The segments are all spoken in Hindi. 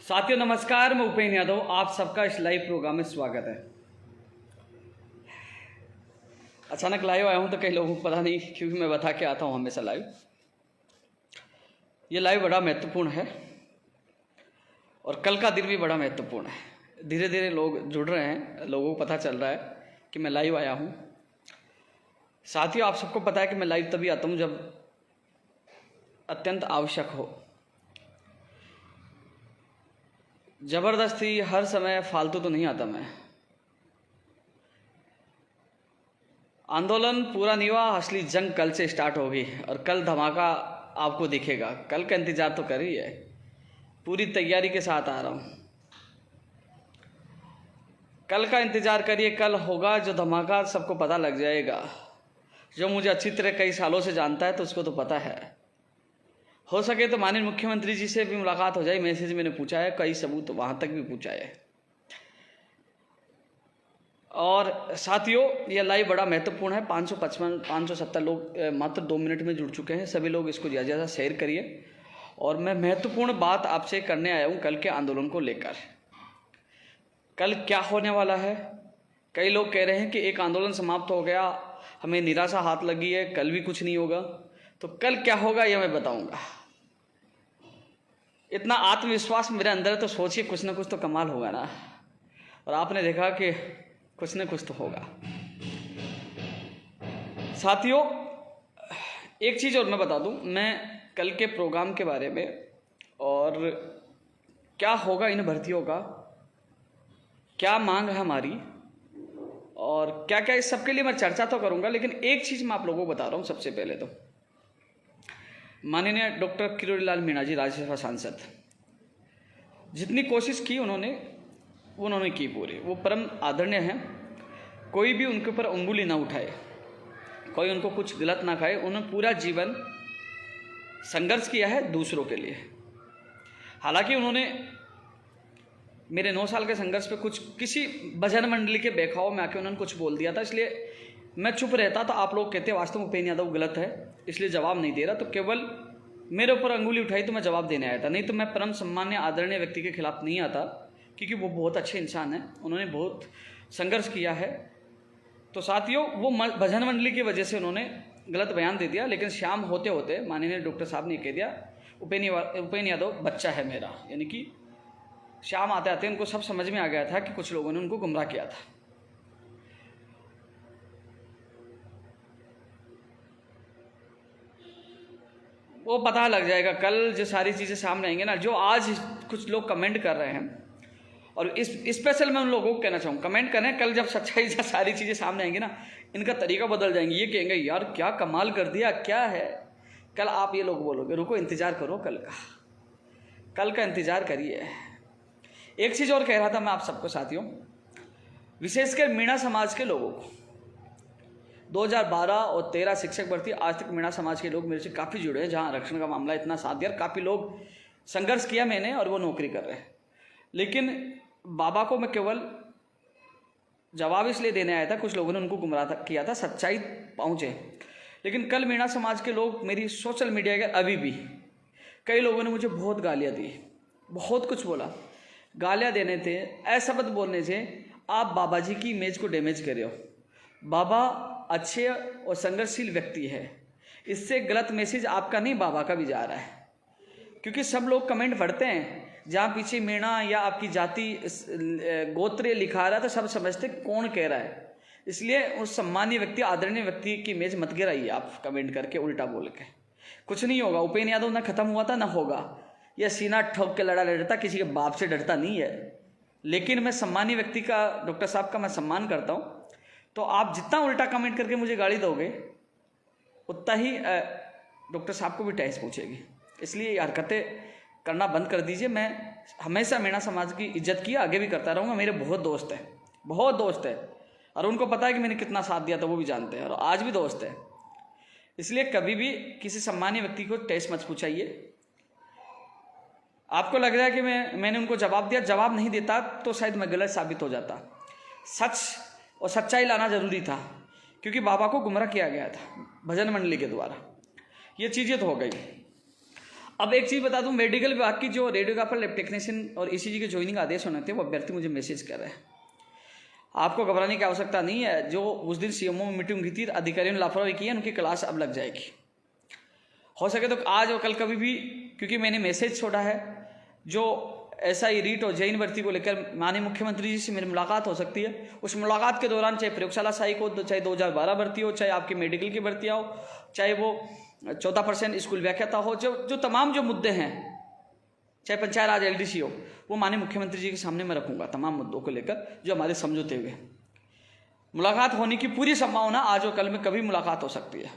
साथियों नमस्कार, मैं उपेन्द्र यादव, आप सबका इस लाइव प्रोग्राम में स्वागत है। अचानक लाइव आया हूं तो कई लोगों को पता नहीं, क्योंकि मैं बता के आता हूं हमेशा लाइव। ये लाइव बड़ा महत्वपूर्ण है और कल का दिन भी बड़ा महत्वपूर्ण है। धीरे धीरे लोग जुड़ रहे हैं, लोगों को पता चल रहा है कि मैं लाइव आया हूं। साथियों, आप सबको पता है कि मैं लाइव तभी आता हूं जब अत्यंत आवश्यक हो। जबरदस्ती हर समय फालतू तो नहीं आता मैं। आंदोलन पूरा नहीं हुआ, असली जंग कल से स्टार्ट होगी और कल धमाका आपको दिखेगा। कल का इंतजार तो करिए, पूरी तैयारी के साथ आ रहा हूँ। कल का इंतजार करिए, कल होगा जो धमाका, सबको पता लग जाएगा। जो मुझे अच्छी तरह कई सालों से जानता है तो उसको तो पता है। हो सके तो माननीय मुख्यमंत्री जी से भी मुलाकात हो जाए, मैसेज मैंने पूछा है, कई सबूत वहाँ तक भी पूछा है। और साथियों, यह लाइव बड़ा महत्वपूर्ण है। 570 लोग मात्र 2 मिनट में जुड़ चुके हैं। सभी लोग इसको ज़्यादा ज़्यादा शेयर करिए। और मैं महत्वपूर्ण बात आपसे करने आया हूँ कल के आंदोलन को लेकर। कल क्या होने वाला है? कई लोग कह रहे हैं कि एक आंदोलन समाप्त हो गया, हमें निराशा हाथ लगी है, कल भी कुछ नहीं होगा। तो कल क्या होगा यह मैं बताऊंगा। इतना आत्मविश्वास मेरे अंदर है तो सोचिए, कुछ ना कुछ तो कमाल होगा ना। और आपने देखा कि कुछ ना कुछ तो होगा। साथियों, एक चीज़ और मैं बता दूं, मैं कल के प्रोग्राम के बारे में और क्या होगा इन भर्तियों का, क्या मांग है हमारी और क्या क्या, इस सब के लिए मैं चर्चा तो करूंगा। लेकिन एक चीज़ मैं आप लोगों को बता रहा हूँ। सबसे पहले तो माननीय डॉक्टर किरोड़ीलाल मीणा जी, राज्यसभा सांसद, जितनी कोशिश की उन्होंने की पूरी। वो परम आदरणीय हैं। कोई भी उनके ऊपर उंगली ना उठाए, कोई उनको कुछ गलत ना खाए। उन्होंने पूरा जीवन संघर्ष किया है दूसरों के लिए। हालांकि उन्होंने मेरे 9 साल के संघर्ष पे किसी भजन मंडली के बेखाव में आके उन्होंने कुछ बोल दिया था, इसलिए मैं चुप रहता। तो आप लोग कहते हैं वास्तव में उपेन्द्र यादव गलत है, इसलिए जवाब नहीं दे रहा। तो केवल मेरे ऊपर अंगुली उठाई तो मैं जवाब देने आया था, नहीं तो मैं परम सम्मान्य आदरणीय व्यक्ति के खिलाफ नहीं आता, क्योंकि वो बहुत अच्छे इंसान हैं, उन्होंने बहुत संघर्ष किया है। तो साथियों, वो भजन मंडली की वजह से उन्होंने गलत बयान दे दिया। लेकिन शाम होते होते माननीय डॉक्टर साहब ने कह दिया, उपेन्द्र यादव बच्चा है मेरा। यानी कि शाम आते आते उनको सब समझ में आ गया था कि कुछ लोगों ने उनको गुमराह किया था। वो पता लग जाएगा कल, जो सारी चीज़ें सामने आएंगे ना। जो आज कुछ लोग कमेंट कर रहे हैं, और इस स्पेशल मैं उन लोगों को कहना चाहूँ, कमेंट करें, कल जब सच्चाई से सारी चीज़ें सामने आएंगी ना, इनका तरीका बदल जाएंगे। ये कहेंगे यार क्या कमाल कर दिया, क्या है। कल आप ये लोग बोलोगे, रुको इंतज़ार करो कल का इंतज़ार करिए। एक चीज़ और कह रहा था मैं आप सबको साथियों, विशेषकर मीणा समाज के लोगों को। 2012 और 13 शिक्षक भर्ती, आज तक मीणा समाज के लोग मेरे से काफ़ी जुड़े हैं। जहाँ आरक्षण का मामला इतना साथ दिया, काफ़ी लोग संघर्ष किया मैंने, और वो नौकरी कर रहे हैं। लेकिन बाबा को मैं केवल जवाब इसलिए देने आया था, कुछ लोगों ने उनको गुमराह किया था, सच्चाई पहुँचे। लेकिन कल मीणा समाज के लोग मेरी सोशल मीडिया के अभी भी कई लोगों ने मुझे बहुत गालियाँ दी, बहुत कुछ बोला। गालियाँ देने थे, अशब्द बोलने थे, आप बाबा जी की इमेज को डैमेज कर रहे हो। बाबा अच्छे और संघर्षशील व्यक्ति है, इससे गलत मैसेज आपका नहीं बाबा का भी जा रहा है। क्योंकि सब लोग कमेंट पढ़ते हैं, जहाँ पीछे मीणा या आपकी जाति गोत्र लिखा रहा है तो सब समझते कौन कह रहा है। इसलिए उस सम्मानीय व्यक्ति, आदरणीय व्यक्ति की इमेज मत गिराइए आप कमेंट करके उल्टा बोल के। कुछ नहीं होगा। उपेन्द्र यादव ना खत्म हुआ था ना होगा। यह सीना ठोक के लड़ता, किसी के बाप से डरता नहीं है। लेकिन मैं सम्मानीय व्यक्ति का, डॉक्टर साहब का मैं सम्मान करता हूँ। तो आप जितना उल्टा कमेंट करके मुझे गाली दोगे, उतना ही डॉक्टर साहब को भी टैक्स पहुँचेगी। इसलिए ये हरकतें करना बंद कर दीजिए। मैं हमेशा मीणा समाज की इज्जत की, आगे भी करता रहूँगा। मेरे बहुत दोस्त हैं, और उनको पता है कि मैंने कितना साथ दिया था, वो भी जानते हैं, और आज भी दोस्त है। इसलिए कभी भी किसी सम्मानीय व्यक्ति को टैक्स मत पूछाइए। आपको लग रहा है कि मैंने उनको जवाब दिया, जवाब नहीं देता तो शायद मैं गलत साबित हो जाता। सच और सच्चाई लाना जरूरी था, क्योंकि बाबा को गुमराह किया गया था भजन मंडली के द्वारा। ये चीज़ें तो हो गई। अब एक चीज़ बता दूं, मेडिकल विभाग की जो रेडियोग्राफर, लैब टेक्नीशियन और ईसीजी के ज्वाइनिंग आदेश होने थे, वो अभ्यर्थी मुझे मैसेज कर रहे हैं। आपको घबराने की आवश्यकता नहीं है। जो उस दिन सीएमओ में मीटिंग की थी, अधिकारियों ने लापरवाही की है, उनकी क्लास अब लग जाएगी। हो सके तो आज और कल कभी भी, क्योंकि मैंने मैसेज छोड़ा है, जो एसआई रीट और जैन भर्ती को लेकर माननीय मुख्यमंत्री जी से मेरी मुलाकात हो सकती है। उस मुलाकात के दौरान चाहे प्रयोगशाला सहायक हो, चाहे 2012 भर्ती हो, चाहे आपकी मेडिकल की भर्तियाँ हो, चाहे वो 14% स्कूल व्याख्याता हो, जो तमाम जो मुद्दे हैं, चाहे पंचायत राज एलडीसी हो, वो माननीय मुख्यमंत्री जी के सामने मैं रखूंगा तमाम मुद्दों को लेकर जो हमारे समझौते हुए। मुलाकात होने की पूरी संभावना आज और कल में कभी मुलाकात हो सकती है।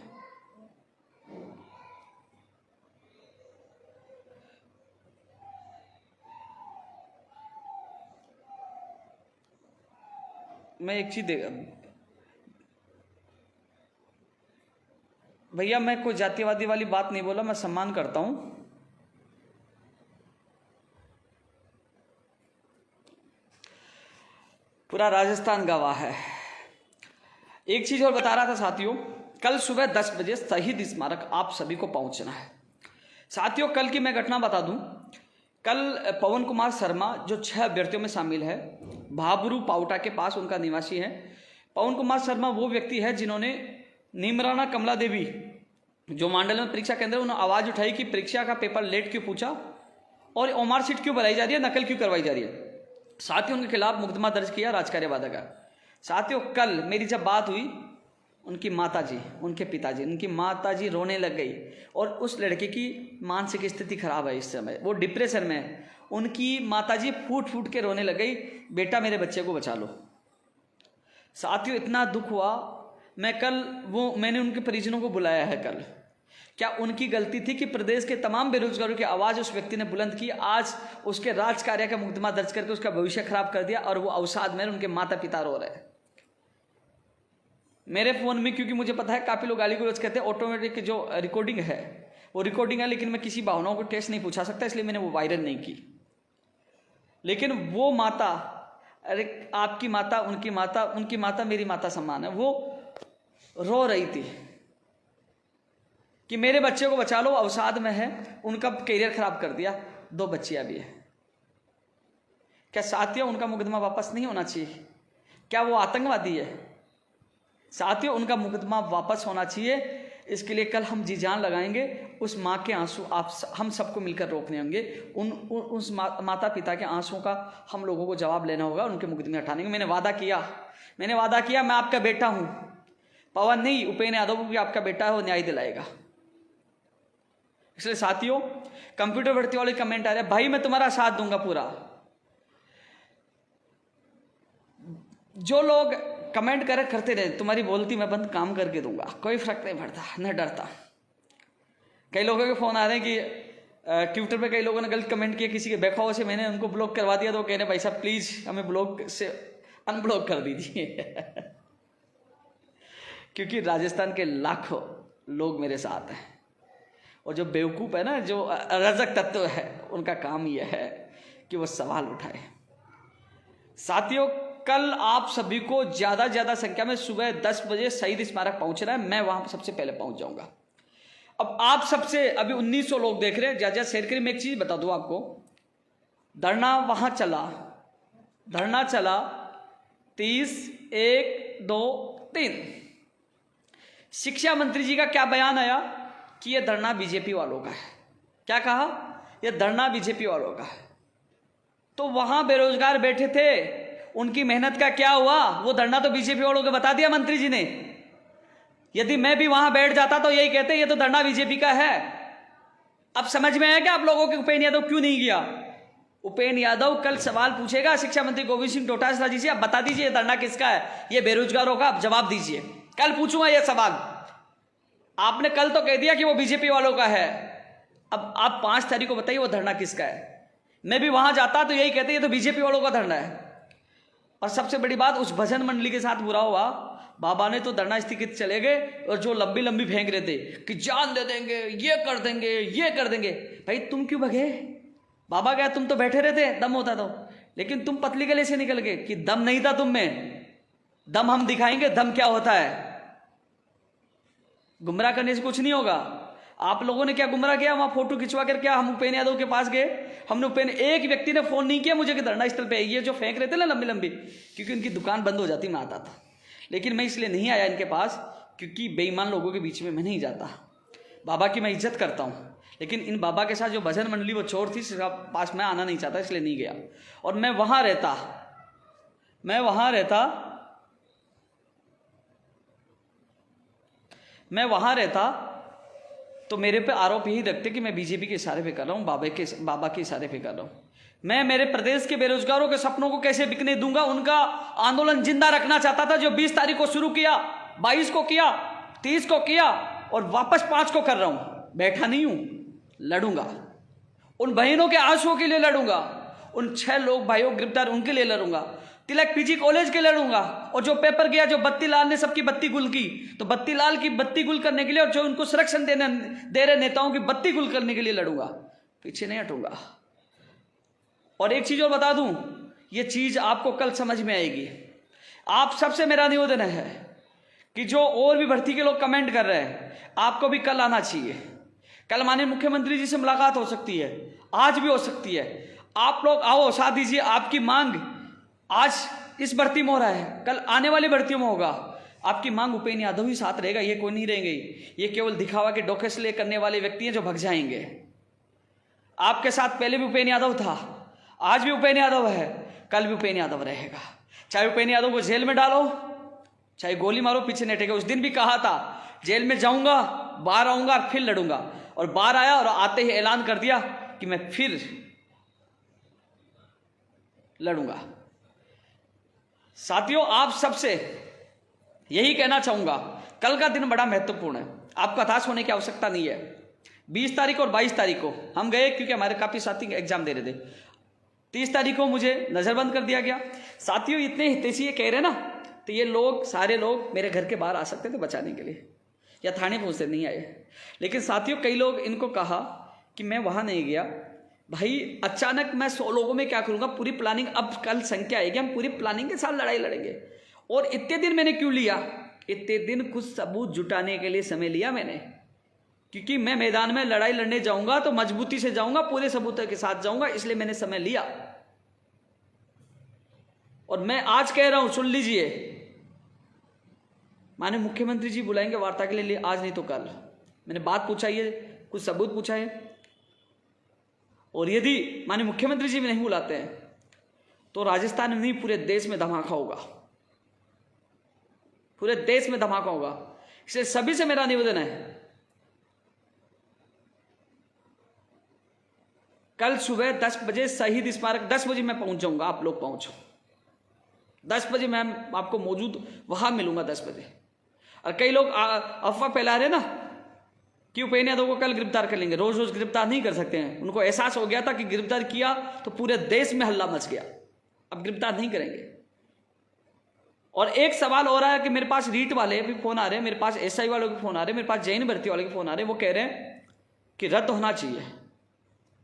मैं एक चीज भैया, मैं कोई जातिवादी वाली बात नहीं बोला, मैं सम्मान करता हूं। पूरा राजस्थान गवाह है। एक चीज और बता रहा था साथियों, कल सुबह 10 बजे शहीद स्मारक आप सभी को पहुंचना है। साथियों, कल की मैं घटना बता दूं। कल पवन कुमार शर्मा जो 6 अभ्यर्थियों में शामिल है, भाबरू पाउटा के पास उनका निवासी है। पवन कुमार शर्मा वो व्यक्ति है जिन्होंने नीमराना कमला देवी जो मांडल में परीक्षा केंद्र, उन्होंने आवाज उठाई कि परीक्षा का पेपर लेट क्यों पूछा और ओमार सीट क्यों बनाई जा रही है, नकल क्यों करवाई जा रही है। साथियों, उनके खिलाफ मुकदमा दर्ज किया राजकार्यवाद का। साथियों, कल मेरी जब बात हुई, उनकी माताजी, उनके पिताजी, उनकी माताजी रोने लग गई और उस लड़के की मानसिक स्थिति खराब है इस समय, वो डिप्रेशन में है। उनकी माताजी फूट फूट के रोने लग गई, बेटा मेरे बच्चे को बचा लो। साथियों, इतना दुख हुआ। मैंने उनके परिजनों को बुलाया है कल। क्या उनकी गलती थी कि प्रदेश के तमाम बेरोजगारों की आवाज उस व्यक्ति ने बुलंद की, आज उसके राज कार्य का मुकदमा दर्ज करके उसका भविष्य खराब कर दिया और वो अवसाद में उनके माता पिता रो रहे हैं। मेरे फोन में, क्योंकि मुझे पता है काफी लोग गाली गलौज कहते हैं, ऑटोमेटिक जो रिकॉर्डिंग है वो रिकॉर्डिंग है, लेकिन मैं किसी भावनाओं को टेस्ट नहीं पूछा सकता, इसलिए मैंने वो वायरल नहीं की। लेकिन वो माता, अरे आपकी माता, उनकी माता मेरी माता समान है, वो रो रही थी कि मेरे बच्चे को बचा लो, अवसाद में है, उनका करियर खराब कर दिया, 2 बच्चियां भी है। क्या साथियों, उनका मुकदमा वापस नहीं होना चाहिए? क्या वो आतंकवादी है? साथियों, उनका मुकदमा वापस होना चाहिए। इसके लिए कल हम जी जान लगाएंगे। उस माँ के आंसू हम सबको मिलकर रोकने होंगे। उस माता पिता के आंसुओं का हम लोगों को जवाब लेना होगा, उनके मुकदमे हटाने का। मैंने वादा किया, मैं आपका बेटा हूं। पवन नहीं, उपेंद्र यादव भी आपका बेटा है, वो न्याय दिलाएगा। इसलिए साथियों, कंप्यूटर भर्ती वाले कमेंट आ रहे हैं, भाई मैं तुम्हारा साथ दूंगा पूरा। जो लोग कमेंट करते रहे, तुम्हारी बोलती मैं बंद काम करके दूंगा, कोई फर्क नहीं पड़ता, न डरता। कई लोगों के फोन आ रहे हैं कि ट्विटर पे कई लोगों ने गलत कमेंट किया किसी के बेखौफ से, मैंने उनको ब्लॉक करवा दिया, तो कह रहे भाई साहब प्लीज हमें ब्लॉक से अनब्लॉक कर दीजिए क्योंकि राजस्थान के लाखों लोग मेरे साथ हैं और जो बेवकूफ़ है ना, जो अराजक तत्व है, उनका काम यह है कि वो सवाल उठाए। साथियों, कल आप सभी को ज़्यादा संख्या में सुबह 10 बजे शहीद स्मारक पहुंचना है। मैं वहां सबसे पहले पहुंच जाऊंगा। अब आप सबसे अभी 1900 लोग देख रहे हैं, ज्यादा शेयर करिए। मैं एक चीज़ बता दूं आपको, धरना वहां चला 30, 1, 2, 3। शिक्षा मंत्री जी का क्या बयान आया कि यह धरना बीजेपी वालों का है। क्या कहा? यह धरना बीजेपी वालों का है। तो वहां बेरोजगार बैठे थे, उनकी मेहनत का क्या हुआ? वो धरना तो बीजेपी वालों को बता दिया मंत्री जी ने। यदि मैं भी वहां बैठ जाता तो यही कहते ये तो धरना बीजेपी का है। अब समझ में आया क्या आप लोगों के उपेंद्र यादव क्यों नहीं गया? उपेंद्र यादव कल सवाल पूछेगा शिक्षा मंत्री गोविंद सिंह डोटासरा जी से, आप बता दीजिए धरना किसका है, ये बेरोजगारों का, आप जवाब दीजिए। कल पूछूंगा यह सवाल। आपने कल तो कह दिया कि वो बीजेपी वालों का है, अब आप 5 तारीख को बताइए वो धरना किसका है। मैं भी वहां जाता तो यही कहते ये तो बीजेपी वालों का धरना है। और सबसे बड़ी बात, उस भजन मंडली के साथ बुरा हुआ, बाबा ने तो धरना स्थगित चले गए और जो लंबी लंबी फेंक रहे थे कि जान दे देंगे, ये कर देंगे, ये कर देंगे। भाई तुम क्यों भगे? बाबा क्या तुम तो बैठे रहते, दम होता तो, लेकिन तुम पतली गले से निकल गए कि दम नहीं था तुम में। दम हम दिखाएंगे, दम क्या होता है। गुमराह करने से कुछ नहीं होगा। आप लोगों ने क्या गुमराह किया, वहां फोटो खिंचवा कर क्या हम उपेंद्र यादव के पास गए, हमने एक व्यक्ति ने फोन नहीं किया मुझे कि धरना स्थल पे ये जो फेंक रहे थे ना लंबी लंबी, क्योंकि उनकी दुकान बंद हो जाती मैं आता था, लेकिन मैं इसलिए नहीं आया इनके पास क्योंकि बेईमान लोगों के बीच में मैं नहीं जाता। बाबा की मैं इज्जत करता हूँ, लेकिन इन बाबा के साथ जो भजन मंडली वो चोर थी, इसके पास मैं आना नहीं चाहता, इसलिए नहीं गया। और मैं वहां रहता तो मेरे पे आरोप यही रखते कि मैं बीजेपी के इशारे पे कर रहा हूँ, बाबा के इशारे पे कर रहा हूँ। मैं मेरे प्रदेश के बेरोजगारों के सपनों को कैसे बिकने दूंगा, उनका आंदोलन जिंदा रखना चाहता था, जो 20 तारीख को शुरू किया, 22 को किया, 30 को किया और वापस 5 को कर रहा हूं। बैठा नहीं हूं, लड़ूंगा, उन बहनों के आंसुओं के लिए लड़ूंगा, उन 6 लोग भाइयों गिरफ्तार उनके लिए लड़ूंगा, तिलक पीजी कॉलेज के लड़ूंगा, और जो पेपर गया, जो बत्ती लाल ने सबकी बत्ती गुल की, तो बत्ती लाल की बत्ती गुल करने के लिए और जो उनको संरक्षण दे रहे नेताओं की बत्ती गुल करने के लिए लड़ूंगा, पीछे नहीं हटूंगा। और एक चीज और बता दूं, ये चीज आपको कल समझ में आएगी। आप सबसे मेरा निवेदन है कि जो और भी भर्ती के लोग कमेंट कर रहे हैं, आपको भी कल आना चाहिए। कल माननीय मुख्यमंत्री जी से मुलाकात हो सकती है, आज भी हो सकती है। आप लोग आओ, साथ दीजिए। आपकी मांग आज इस भर्ती में हो रहा है, कल आने वाली भर्तियों में होगा। आपकी मांग उपेंद्र यादव ही साथ रहेगा, ये कोई नहीं रहेंगे। ये केवल दिखावा के डोके से ले करने वाले व्यक्ति हैं जो भग जाएंगे। आपके साथ पहले भी उपेंद्र यादव था, आज भी उपेंद्र यादव है, कल भी उपेंद्र यादव रहेगा। चाहे उपेंद्र यादव को जेल में डालो, चाहे गोली मारो, पीछे नहीं हटेगा। उस दिन भी कहा था जेल में जाऊंगा, बाहर आऊंगा, फिर लड़ूंगा, और बाहर आया और आते ही ऐलान कर दिया कि मैं फिर लड़ूंगा। साथियों, आप सबसे यही कहना चाहूंगा, कल का दिन बड़ा महत्वपूर्ण है, आपको हताश होने की आवश्यकता नहीं है। 20 तारीख और 22 तारीख को हम गए, क्योंकि हमारे काफी साथी एग्जाम दे रहे थे। 30 तारीख को मुझे नजरबंद कर दिया गया। साथियों, इतने हितैषी ये कह रहे ना, तो ये लोग, सारे लोग मेरे घर के बाहर आ सकते थे बचाने के लिए, या थाने पहुंचते, नहीं आए। लेकिन साथियों, कई लोग इनको कहा कि मैं वहां नहीं गया। भाई, अचानक मैं 100 लोगों में क्या करूंगा, पूरी प्लानिंग, अब कल संख्या आएगी, हम पूरी प्लानिंग के साथ लड़ाई लड़ेंगे। और इतने दिन मैंने क्यों लिया, इतने दिन कुछ सबूत जुटाने के लिए समय लिया मैंने, क्योंकि मैं मैदान में लड़ाई लड़ने जाऊंगा तो मजबूती से जाऊंगा, पूरे सबूतों के साथ जाऊंगा, इसलिए मैंने समय लिया। और मैं आज कह रहा हूं, सुन लीजिए, माननीय मुख्यमंत्री जी बुलाएंगे वार्ता के लिए, आज नहीं तो कल। मैंने बात पूछा, ये कुछ सबूत पूछा है, और यदि माननीय मुख्यमंत्री जी भी नहीं बुलाते हैं तो राजस्थान में नहीं, पूरे देश में धमाका होगा, पूरे देश में धमाका होगा। इसलिए सभी से मेरा निवेदन है, कल सुबह 10 बजे शहीद स्मारक, 10 बजे मैं पहुंच जाऊंगा, आप लोग पहुंचो 10 बजे, मैं आपको मौजूद वहां मिलूंगा 10 बजे। और कई लोग अफवाह फैला रहे ना कि उपेंद्र यादव को कल गिरफ्तार कर लेंगे, रोज रोज गिरफ्तार नहीं कर सकते हैं। उनको एहसास हो गया था कि गिरफ्तार किया तो पूरे देश में हल्ला मच गया, अब गिरफ्तार नहीं करेंगे। और एक सवाल हो रहा है कि मेरे पास रीट वाले भी फोन आ रहे हैं, मेरे पास एसआई वालों के फोन आ रहे हैं, मेरे पास जैन भर्ती वाले के फोन आ रहे हैं, वो कह रहे हैं कि रद्द होना चाहिए।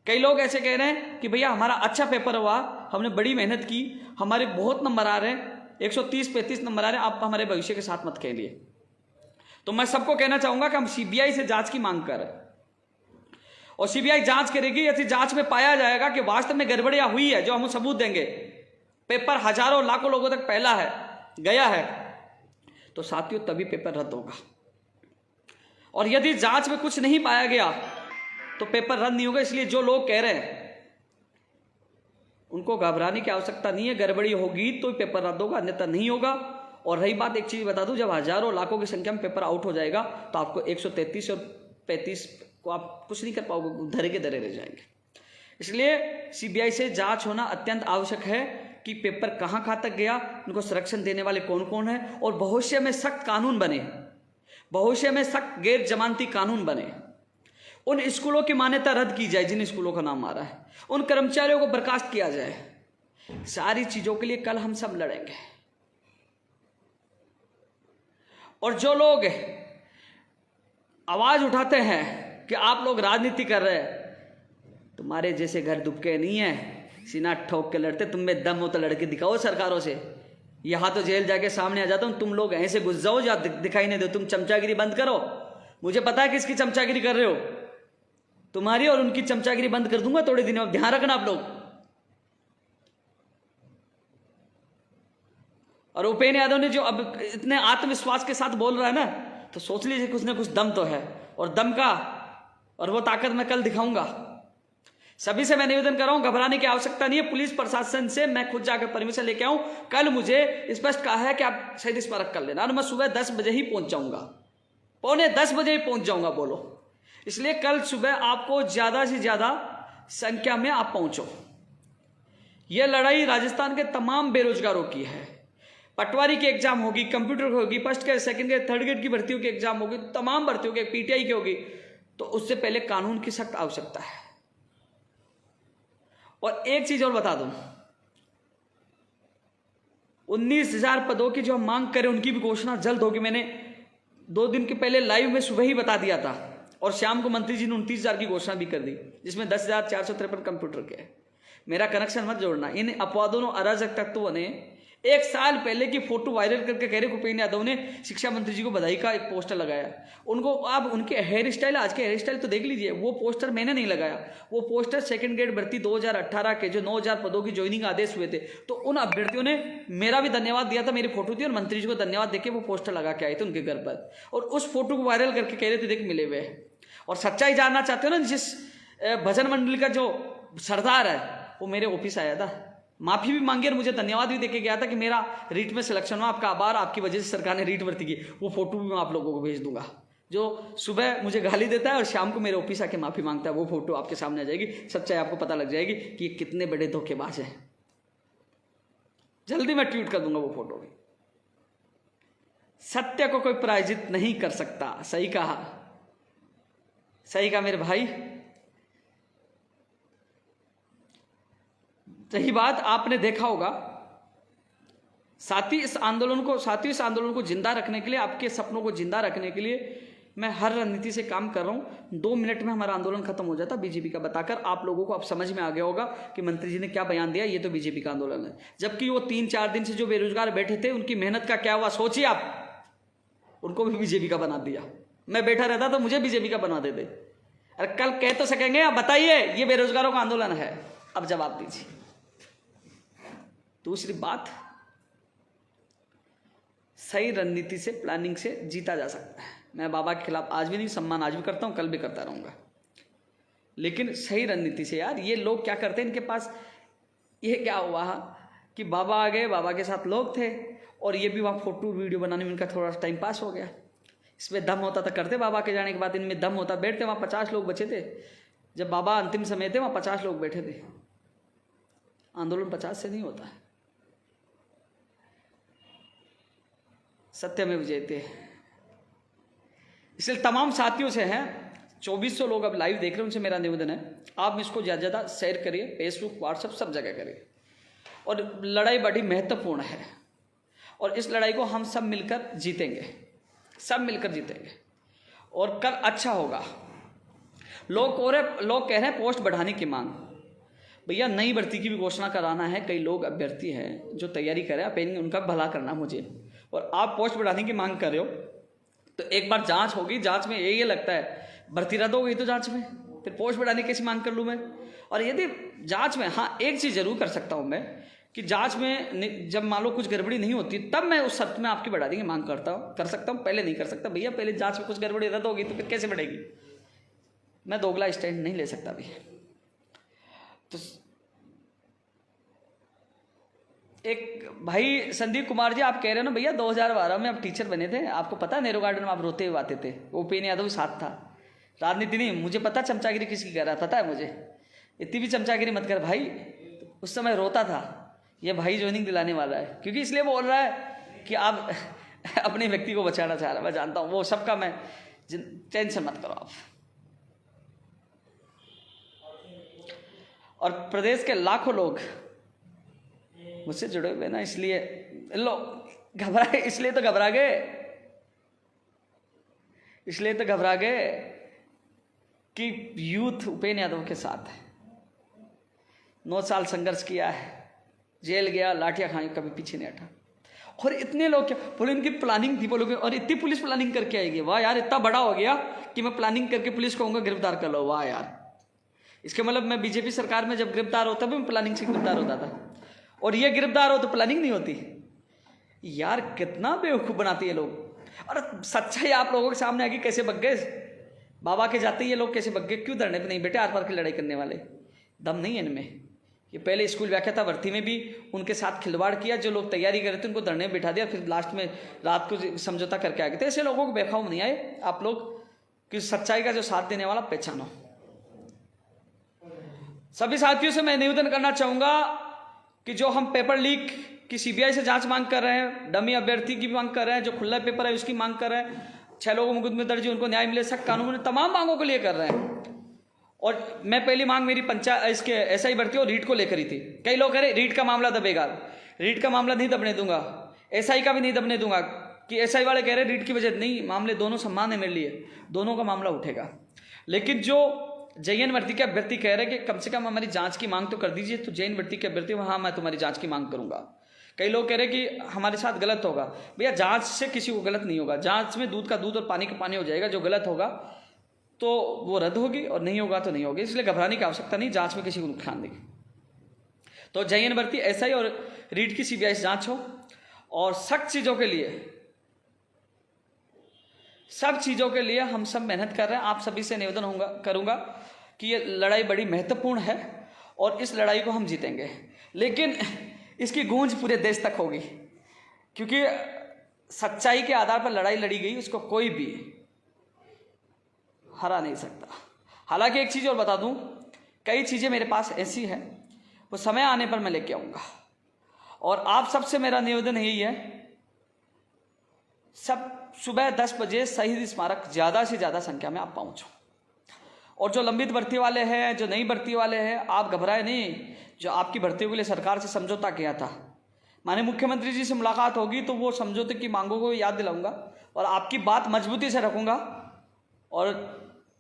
कई लोग ऐसे कह रहे हैं कि भैया हमारा अच्छा पेपर हुआ, हमने बड़ी मेहनत की, हमारे बहुत नंबर आ रहे हैं, 130-35 नंबर आ रहे हैं, आप हमारे भविष्य के साथ मत खेलिए। तो मैं सबको कहना चाहूंगा कि हम सीबीआई से जांच की मांग कर रहे हैं, और सीबीआई जांच करेगी। यदि जांच में पाया जाएगा कि वास्तव में गड़बड़ियां हुई है, जो हम सबूत देंगे, पेपर हजारों लाखों लोगों तक फैला है, गया है, तो साथियों तभी पेपर रद्द होगा। और यदि जांच में कुछ नहीं पाया गया तो पेपर रद्द नहीं होगा। इसलिए जो लोग कह रहे हैं उनको घबराने की आवश्यकता नहीं है, गड़बड़ी होगी तो पेपर रद्द होगा, अन्यथा नहीं होगा। और रही बात, एक चीज बता दूं, जब हजारों लाखों की संख्या में पेपर आउट हो जाएगा तो आपको 133 और 35 को आप कुछ नहीं कर पाओगे, धरे के धरे रह जाएंगे। इसलिए सीबीआई से जांच होना अत्यंत आवश्यक है कि पेपर कहां तक गया, उनको संरक्षण देने वाले कौन कौन है, और भविष्य में सख्त कानून बने, भविष्य में सख्त गैर जमानती कानून बने। उन स्कूलों की मान्यता रद्द की जाए जिन स्कूलों का नाम आ रहा है, उन कर्मचारियों को बर्खास्त किया जाए। सारी चीजों के लिए कल हम सब लड़ेंगे। और जो लोग आवाज उठाते हैं कि आप लोग राजनीति कर रहे हैं, तुम्हारे जैसे घर दुबके नहीं है, सीना ठोक के लड़ते, तुम में दम हो तो लड़के दिखाओ सरकारों से। यहां तो जेल जाके सामने आ जाता हूं, तुम लोग ऐसे घुस जाओ या दिखाई नहीं दो, तुम चमचागिरी बंद करो, मुझे पता है किसकी चमचागिरी कर रहे हो, तुम्हारी और उनकी चमचागिरी बंद कर दूंगा थोड़े दिनों में, ध्यान रखना आप लोग। और उपेंद्र यादव ने जो अब इतने आत्मविश्वास के साथ बोल रहा है ना, तो सोच लीजिए कुछ ना कुछ दम तो है, और दम का और वो ताकत मैं कल दिखाऊंगा। सभी से मैं निवेदन कर रहा हूं, घबराने की आवश्यकता नहीं है। पुलिस प्रशासन से मैं खुद जाकर परमिशन लेके आऊं। कल मुझे स्पष्ट कहा है कि आप शहीद स्मारक कर लेना, और मैं सुबह 10 बजे ही पहुंच जाऊंगा, पौने 10 बजे ही पहुंच जाऊंगा बोलो। इसलिए कल सुबह आपको ज्यादा से ज्यादा संख्या में आप पहुंचो। यह लड़ाई राजस्थान के तमाम बेरोजगारों की है। पटवारी की एग्जाम होगी, कंप्यूटर की होगी, first grade, second grade, third grade की भर्तियों की एग्जाम होगी, तमाम भर्तियों की, पीटीआई की होगी, तो उससे पहले कानून की सख्त आवश्यकता है। और एक चीज और बता दूं, 19,000 पदों की जो हम मांग करें उनकी भी घोषणा जल्द होगी। मैंने 2 दिन के पहले लाइव में सुबह ही बता दिया था, और शाम को मंत्री जी ने 29,000 की घोषणा भी कर दी, जिसमें 10,453 कंप्यूटर के। मेरा कनेक्शन मत जोड़ना। इन अपवादों और अराजक तत्वों ने 1 साल पहले की फोटो वायरल करके कह रहे उपेंद्र यादव ने शिक्षा मंत्री जी को बधाई का एक पोस्टर लगाया। उनको आप उनके हेयर स्टाइल, आज के हेयर स्टाइल तो देख लीजिए। वो पोस्टर मैंने नहीं लगाया, वो पोस्टर सेकंड ग्रेड भर्ती 2018 के जो 9,000 पदों की ज्वाइनिंग आदेश हुए थे, तो उन अभ्यर्थियों ने मेरा भी धन्यवाद दिया था, मेरी फोटो थी, और मंत्री जी को धन्यवाद देके वो पोस्टर लगा के आए थे उनके घर पर, और उस फोटो को वायरल करके कह रहे थे देख मिले हुए। और सच्चाई जानना चाहते हो ना, जिस भजन मंडली का जो सरदार है वो मेरे ऑफिस आया था, माफी भी मांगी और मुझे धन्यवाद भी देके गया था कि मेरा रीट में सिलेक्शन हुआ, आपका आभार, आपकी वजह से सरकार ने रीट भर्ती की। वो फोटो भी मैं आप लोगों को भेज दूंगा। जो सुबह मुझे गाली देता है और शाम को मेरे ऑफिस आके माफी मांगता है, वो फोटो आपके सामने आ जाएगी। सच्चाई आपको पता लग जाएगी कि ये कितने बड़े धोखेबाज हैं। जल्दी मैं ट्वीट कर दूंगा वो फोटो भी। सत्य को कोई पराजित नहीं कर सकता। सही कहा, सही कहा मेरे भाई। सही बात आपने देखा होगा। साथ ही इस आंदोलन को जिंदा रखने के लिए, आपके सपनों को जिंदा रखने के लिए मैं हर रणनीति से काम कर रहा हूं। 2 मिनट में हमारा आंदोलन खत्म हो जाता बीजेपी का बताकर। आप लोगों को अब समझ में आ गया होगा कि मंत्री जी ने क्या बयान दिया, ये तो बीजेपी का आंदोलन है। जबकि वो 3-4 दिन से जो बेरोजगार बैठे थे, उनकी मेहनत का क्या हुआ सोचिए आप। उनको भी बीजेपी का बना दिया। मैं बैठा रहता तो मुझे बीजेपी का बना देते। अरे कल कह तो सकेंगे, आप बताइए ये बेरोजगारों का आंदोलन है, अब जवाब दीजिए। दूसरी बात, सही रणनीति से, प्लानिंग से जीता जा सकता है। मैं बाबा के खिलाफ आज भी नहीं, सम्मान आज भी करता हूं, कल भी करता रहूंगा, लेकिन सही रणनीति से। यार ये लोग क्या करते हैं, इनके पास ये क्या हुआ कि बाबा आ गए, बाबा के साथ लोग थे, और ये भी वहां फोटो वीडियो बनाने में इनका थोड़ा टाइम पास हो गया। इसमें दम होता तो करते, बाबा के जाने के बाद इनमें दम होता बैठते। वहां 50 लोग बचे थे जब बाबा अंतिम समय थे, वहां 50 लोग बैठे थे। आंदोलन 50 से नहीं होता है। सत्य में विजयते। इसलिए तमाम साथियों से हैं, 2400 लोग अब लाइव देख रहे हैं, उनसे मेरा निवेदन है आप इसको ज़्यादा ज़्यादा शेयर करिए, फेसबुक, व्हाट्सएप, सब जगह करिए। और लड़ाई बड़ी महत्वपूर्ण है, और इस लड़ाई को हम सब मिलकर जीतेंगे, सब मिलकर जीतेंगे, और कल अच्छा होगा। लोग कह रहे हैं पोस्ट बढ़ाने की मांग। भैया नई भर्ती की भी घोषणा कराना है। कई लोग अभ्यर्थी हैं जो तैयारी कर रहे हैं, उनका भला करना मुझे, और आप पोस्ट बढ़ाने की मांग कर रहे हो, तो एक बार जांच होगी। जांच में ये लगता है भर्ती रद्द हो गई तो जांच में फिर पोस्ट बढ़ाने की कैसी मांग कर लूँ मैं। और यदि जांच में, हाँ एक चीज़ जरूर कर सकता हूँ मैं कि जांच में जब मान लो कुछ गड़बड़ी नहीं होती, तब मैं उस शर्त में आपकी बढ़ाने की मांग कर सकता हूँ। पहले नहीं कर सकता। भैया पहले जांच में कुछ गड़बड़ी रद्द होगी तो फिर कैसे बढ़ेगी। मैं दोगला स्टैंड नहीं ले सकता भी। तो एक भाई संदीप कुमार जी, आप कह रहे हो ना भैया 2012 में आप टीचर बने थे, आपको पता है नेहरू गार्डन में आप रोते हुए आते थे, उपेंद्र यादव भी साथ था। राजनीति नहीं, मुझे पता चमचागिरी किसकी कर रहा, पता है मुझे। इतनी भी चमचागिरी मत कर भाई। उस समय रोता था, ये भाई ज्वाइनिंग दिलाने वाला है, क्योंकि इसलिए बोल रहा है कि आप अपने व्यक्ति को बचाना चाह रहा है। मैं जानता हूँ वो सबका, मैं टेंशन मत करो आप। और प्रदेश के लाखों लोग मुझसे जुड़े हुए ना, इसलिए लोग घबराए, इसलिए तो घबरा गए कि यूथ उपेंद्र यादव के साथ है। 9 साल संघर्ष किया है, जेल गया, लाठियां खाई, कभी पीछे नहीं हटा। और इतने लोग क्या बोले, इनकी प्लानिंग थी बोलोगे, और इतनी पुलिस प्लानिंग करके आएगी। वाह यार, इतना बड़ा हो गया कि मैं प्लानिंग करके पुलिस कहूँगा गिरफ्तार कर लो। वाह यार, इसके मतलब मैं बीजेपी सरकार में जब गिरफ्तार होता भी मैं प्लानिंग से गिरफ्तार होता था, और ये गिरफ्तार हो तो प्लानिंग नहीं होती। यार कितना बेवकूफ़ बनाती है लोग। और सच्चाई आप लोगों के सामने आगे कैसे बग गए, बाबा के जाते ये लोग कैसे बग गए। क्यों धरने पे नहीं बैठे आर पार की लड़ाई करने वाले, दम नहीं है इनमें। ये पहले स्कूल व्याख्याता भर्ती में भी उनके साथ खिलवाड़ किया, जो लोग तैयारी कर रहे थे उनको धरने में बिठा दिया, फिर लास्ट में रात को समझौता करके आ गए थे। ऐसे लोगों को बेखौफ नहीं आए आप लोग कि सच्चाई का जो साथ देने वाला पहचानो। सभी साथियों से मैं निवेदन करना चाहूँगा कि जो हम पेपर लीक की सीबीआई से जांच मांग कर रहे हैं, डमी अभ्यर्थी की भी मांग कर रहे हैं, जो खुला पेपर है उसकी मांग कर रहे हैं, 6 लोगों मुकदमे दर्ज उनको न्याय मिले, सख्त कानून, तमाम मांगों को लिए कर रहे हैं। और मैं पहली मांग मेरी इसके एसआई भर्ती और रीट को लेकर ही थी। कई लोग कह रहे रीट का मामला दबेगा, रीट का मामला नहीं दबने दूंगा, एसआई का भी नहीं दबने दूंगा, कि एसआई वाले कह रहे रीट की वजह नहीं, मामले दोनों समान है मेरे लिए, दोनों का मामला उठेगा। लेकिन जो जेएन भर्ती के अभ्यर्थी कह रहे हैं कि कम से कम हमारी जांच की मांग तो कर दीजिए, तो जेएन भर्ती के अभ्यर्थी हाँ मैं तुम्हारी जांच की मांग करूंगा। कई लोग कह रहे हैं कि हमारे साथ गलत होगा। भैया जांच से किसी को गलत नहीं होगा, जांच में दूध का दूध और पानी का पानी हो जाएगा। जो गलत होगा तो वो रद्द होगी और नहीं होगा तो नहीं होगी, इसलिए घबराने की आवश्यकता नहीं, जांच में किसी को नुकसान नहीं। तो जेएन भर्ती एसआई और रीट की सीबीआई से जांच हो, और सख्त चीज़ों के लिए, सब चीज़ों के लिए हम सब मेहनत कर रहे हैं। आप सभी से निवेदन करूंगा कि ये लड़ाई बड़ी महत्वपूर्ण है और इस लड़ाई को हम जीतेंगे, लेकिन इसकी गूंज पूरे देश तक होगी, क्योंकि सच्चाई के आधार पर लड़ाई लड़ी गई, उसको कोई भी हरा नहीं सकता। हालांकि एक चीज़ और बता दूं, कई चीज़ें मेरे पास ऐसी हैं वो समय आने पर मैं लेके आऊँगा। और आप सबसे मेरा निवेदन यही है, सब सुबह 10 बजे शहीद स्मारक ज़्यादा से ज़्यादा संख्या में आप पहुँचो। और जो लंबित भर्ती वाले हैं, जो नई भर्ती वाले हैं, आप घबराए नहीं। जो आपकी भर्तियों के लिए सरकार से समझौता किया था, माननीय मुख्यमंत्री जी से मुलाकात होगी तो वो समझौते की मांगों को याद दिलाऊंगा और आपकी बात मजबूती से रखूंगा। और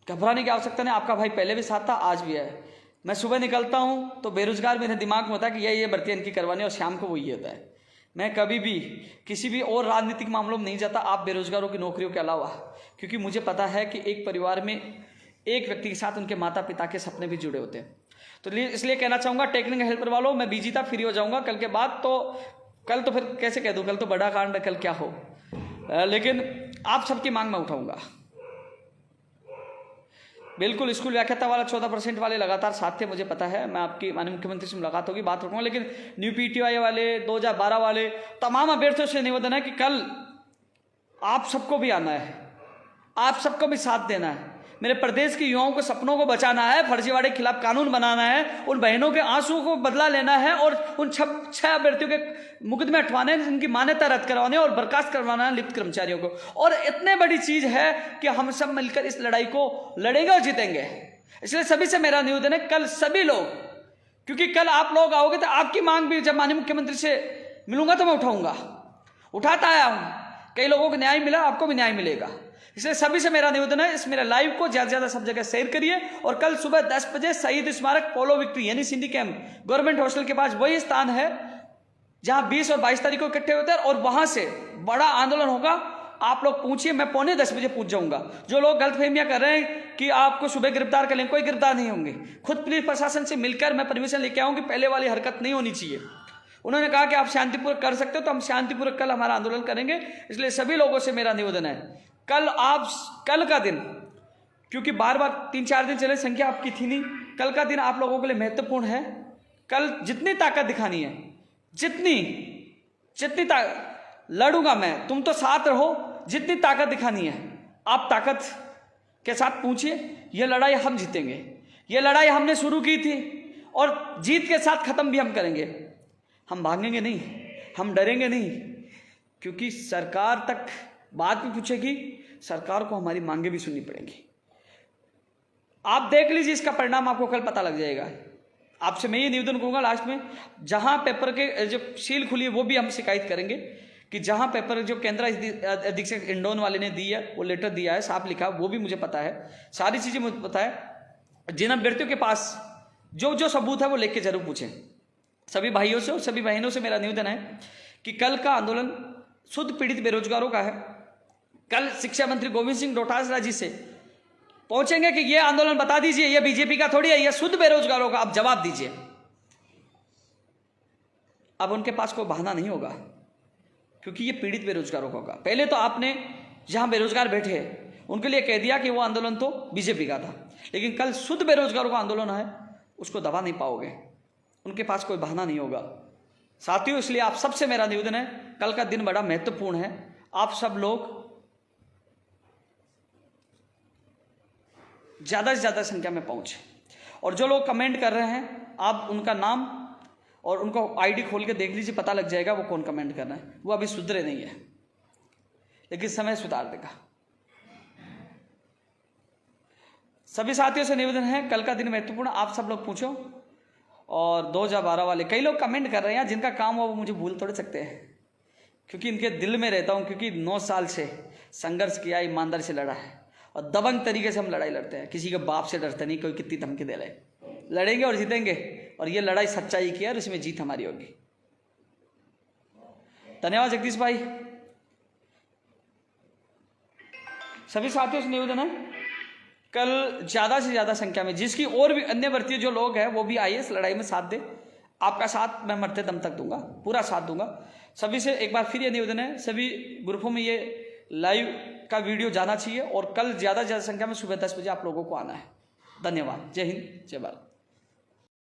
घबराने की आवश्यकता नहीं, आपका भाई पहले भी साथ था, आज भी है। मैं सुबह निकलता हूँ तो बेरोजगार मेरे दिमाग में होता है कि ये भर्ती इनकी करवानी, और शाम को वो ये होता है। मैं कभी भी किसी भी और राजनीतिक मामलों में नहीं जाता, आप बेरोजगारों की नौकरियों के अलावा, क्योंकि मुझे पता है कि एक परिवार में एक व्यक्ति के साथ उनके माता पिता के सपने भी जुड़े होते हैं। तो इसलिए कहना चाहूँगा टेक्निकल हेल्पर वालों, मैं बिजी था, फ्री हो जाऊँगा कल के बाद। तो कल तो फिर कैसे कह दूँ, कल तो बड़ा कांड है, कल क्या हो, लेकिन आप सबकी मांग मैं उठाऊँगा बिल्कुल। स्कूल व्याख्याता वाला 14% वाले लगातार साथ थे, मुझे पता है। मैं आपकी माननीय मुख्यमंत्री से मुलाकात होगी, बात रखूँगा। लेकिन न्यू पीटीआई वाले, 2012 वाले, तमाम अभ्यर्थियों से निवेदन है कि कल आप सबको भी आना है, आप सबको भी साथ देना है। मेरे प्रदेश के युवाओं के सपनों को बचाना है, फर्जीवाड़े के खिलाफ कानून बनाना है, उन बहनों के आंसुओं को बदला लेना है, और उन 6 अभ्यर्थियों के मुकदमे हटवाने हैं, जिनकी मान्यता रद्द करवाने और बर्खास्त करवाना है लिप्त कर्मचारियों को। और इतने बड़ी चीज है कि हम सब मिलकर इस लड़ाई को लड़ेंगे और जीतेंगे। इसलिए सभी से मेरा निवेदन है, कल सभी लोग, क्योंकि कल आप लोग आओगे तो आपकी मांग भी जब माननीय मुख्यमंत्री से मिलूंगा तो मैं उठाऊंगा, उठाता आया हूं। कई लोगों को न्याय मिला, आपको भी न्याय मिलेगा। इसलिए सभी से मेरा निवेदन है, इस मेरे लाइव को ज्यादा से ज्यादा सब जगह शेयर करिए। और कल सुबह 10 बजे शहीद स्मारक पोलो विक्ट्री यानी सिंधी कैंप गवर्नमेंट हॉस्टल के पास वही स्थान है जहां 20 और 22 तारीख को इकट्ठे होते हैं, और वहां से बड़ा आंदोलन होगा। आप लोग पूछिए, मैं 9:45 बजे पूछ जाऊंगा। जो लोग गलतफहमियां कर रहे हैं कि आपको सुबह गिरफ्तार कर लेंगे, कोई गिरफ्तार नहीं होंगे। खुद पुलिस प्रशासन से मिलकर मैं परमिशन लेके आऊंगी, पहले वाली हरकत नहीं होनी चाहिए। उन्होंने कहा कि आप शांतिपूर्वक कर सकते हो, तो हम शांतिपूर्वक कल हमारा आंदोलन करेंगे। इसलिए सभी लोगों से मेरा निवेदन है, कल का दिन, क्योंकि बार 3-4 दिन चले, संख्या आपकी थी नहीं, कल का दिन आप लोगों के लिए महत्वपूर्ण है। कल जितनी ताकत दिखानी है, जितनी लड़ूंगा मैं, तुम तो साथ रहो, जितनी ताकत दिखानी है आप ताकत के साथ पूछिए। यह लड़ाई हम जीतेंगे, यह लड़ाई हमने शुरू की थी और जीत के साथ खत्म भी हम करेंगे। हम भागेंगे नहीं, हम डरेंगे नहीं, क्योंकि सरकार तक बात भी पूछेगी, सरकार को हमारी मांगे भी सुननी पड़ेंगी। आप देख लीजिए, इसका परिणाम आपको कल पता लग जाएगा। आपसे मैं ये निवेदन करूंगा लास्ट में, जहां पेपर के जो सील खुली है वो भी हम शिकायत करेंगे कि जहां पेपर जो केंद्र अधीक्षक इंडोन वाले ने दी है, वो लेटर दिया है, साफ लिखा, वो भी मुझे पता है, सारी चीजें मुझे पता है। जिन अभ्यर्थियों के पास जो सबूत है वो लेके जरूर पूछें। सभी भाइयों से और सभी बहनों से मेरा निवेदन है कि कल का आंदोलन शुद्ध पीड़ित बेरोजगारों का है। कल शिक्षा मंत्री गोविंद सिंह डोटासरा जी से पहुंचेंगे कि ये आंदोलन बता दीजिए, ये बीजेपी का थोड़ी है, ये शुद्ध बेरोजगारों का, आप जवाब दीजिए। अब उनके पास कोई बहाना नहीं होगा, क्योंकि ये पीड़ित बेरोजगारों का होगा। पहले तो आपने जहां बेरोजगार बैठे उनके लिए कह दिया कि वो आंदोलन तो बीजेपी का था, लेकिन कल शुद्ध बेरोजगारों का आंदोलन है, उसको दबा नहीं पाओगे, उनके पास कोई बहाना नहीं होगा। साथियों, इसलिए आप सबसे मेरा निवेदन है, कल का दिन बड़ा महत्वपूर्ण है, आप सब लोग ज़्यादा से ज़्यादा संख्या में पहुंचे, और जो लोग कमेंट कर रहे हैं आप उनका नाम और उनको आईडी खोल के देख लीजिए, पता लग जाएगा वो कौन कमेंट कर रहे हैं। वो अभी सुधरे नहीं है, लेकिन समय सुधार देगा। सभी साथियों से निवेदन है, कल का दिन महत्वपूर्ण, आप सब लोग पूछो। और 2012 वाले कई लोग कमेंट कर रहे हैं, जिनका काम हो वो मुझे भूल थोड़े सकते हैं, क्योंकि इनके दिल में रहता हूं, क्योंकि 9 साल से संघर्ष किया, ईमानदारी से लड़ा है, और दबंग तरीके से हम लड़ाई लड़ते हैं, किसी के बाप से डरते नहीं, कोई कितनी धमकी दे रहे, लड़ेंगे और जीतेंगे, और ये लड़ाई सच्चाई की है और इसमें जीत हमारी होगी। धन्यवाद जगदीश भाई। सभी साथियों से निवेदन है, कल ज्यादा से ज्यादा संख्या में, जिसकी और भी अन्य भर्ती जो लोग हैं वो भी आइए, इस लड़ाई में साथ दे। आपका साथ मैं मरते दम तक दूंगा, पूरा साथ दूंगा। सभी से एक बार फिर ये निवेदन है, सभी ग्रुपों में ये लाइव का वीडियो जाना चाहिए, और कल ज्यादा से ज्यादा संख्या में सुबह 10 बजे आप लोगों को आना है। धन्यवाद। जय हिंद, जय भारत।